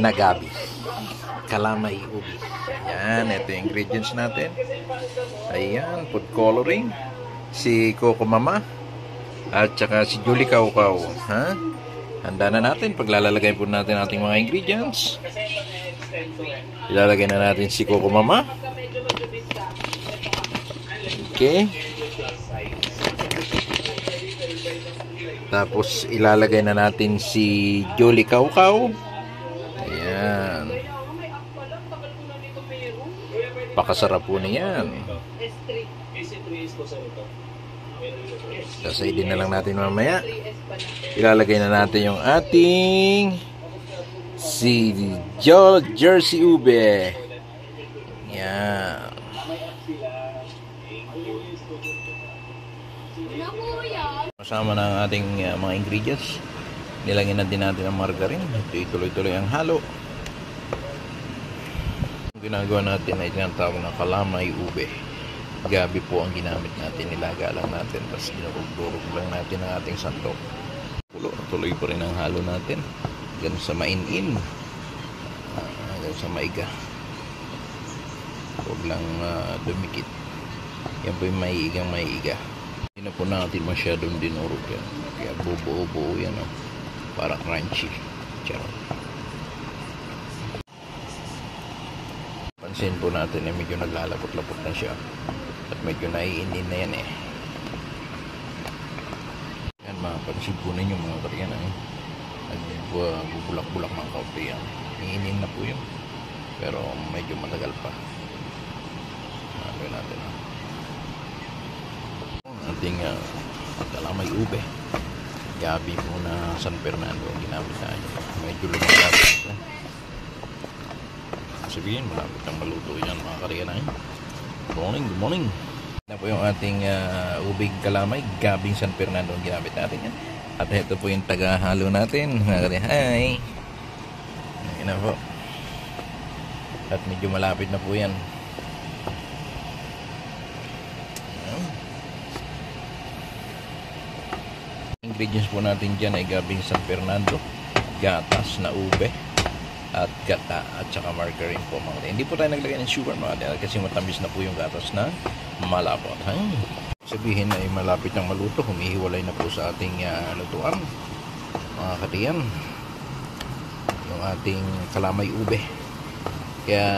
na gabi. Kalamay ubi. Ayan, ito yung ingredients natin. Ayan, food coloring. Si Coco Mama. At saka si Julie Kaukaw. Ha? Handa na natin. Paglalagay po natin ating mga ingredients. Ilalagay na natin si Coco Mama. Okay. Tapos ilalagay na natin si Julie Kaukaw. Ayan. Pakasarap po niyan. Sasay din na lang natin mamaya. Ilalagay na natin yung ating si Jersey Ube. Ayan. Kasama na ang ating mga ingredients. Nilagyan na din natin ang margarine. Ito ituloy-tuloy ang halo. Ang ginagawa natin ay tinatawag na kalamay ube. Gabi po ang ginamit natin. Nilaga lang natin. Tapos dinurog-durog lang natin ang ating sandok. Tuloy po rin ang halo natin. Hanggang sa mainin. Hanggang sa maiga. Huwag lang dumikit. Yan po yung maiigang-maiiga. Hindi na po natin masyadong dinurog yan. Kaya bubuo-buo yan. Para crunchy. Charot. Pansin po natin na medyo naglalapot-lapot na siya. At medyo naiinin na yan eh. Yan, mapansin po ninyo mga karyan eh. Bubulak-bulak ng kaunti yan. Iinin na po yun. Pero medyo matagal pa. Ano natin ating kalamay ube. Gabi po na San Fernando ang ginamit tayo. Medyo lumalapit na. Sabihin, malapit ang maluto yan mga karyan eh. Good morning. Ito po yung ating ubig kalamay, gabing San Fernando ang ginamit natin yan. At ito po yung tagahalo natin. Hi! Ayan na po. At medyo malapit na po yan. Ingredients po natin dyan ay gabing San Fernando, gatas na ube, at gata at saka margarine po mga. Hindi po tayo naglagay ng sugar mga kasi matamis na po yung gatas na malapot. Sabihin ay malapit ng maluto, humihiwalay na po sa ating lutuan mga katiyan yung ating kalamay ube. Kaya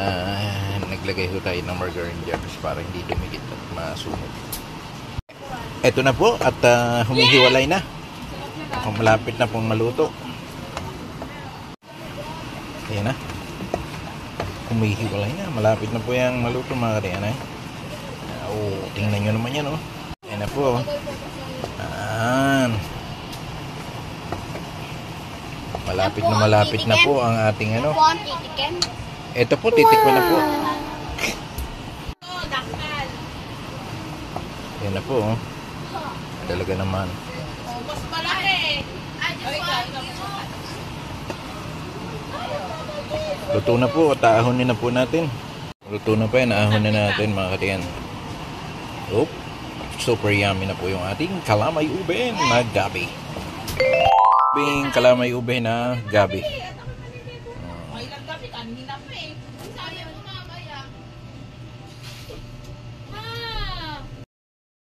naglagay ho tayo ng margarine dyan para hindi dumikit at masunog. Eto na po at humihiwalay na. Malapit na pong maluto. Ayan na. Humihiwalay na. Malapit na po yung maluto mga katiyan eh. Tingnan nyo naman yan oh. Ayan na po. Malapit na po ang ating ano. Ito po, titikman na po. Ayan na po oh. Talaga naman. Mas malaki. Luto na po. Taahonin na po natin. Luto na pa yan. Ahon na natin mga katiyan. Oh, super yummy na po yung ating kalamay ube na gabi. Kalamay ube na gabi.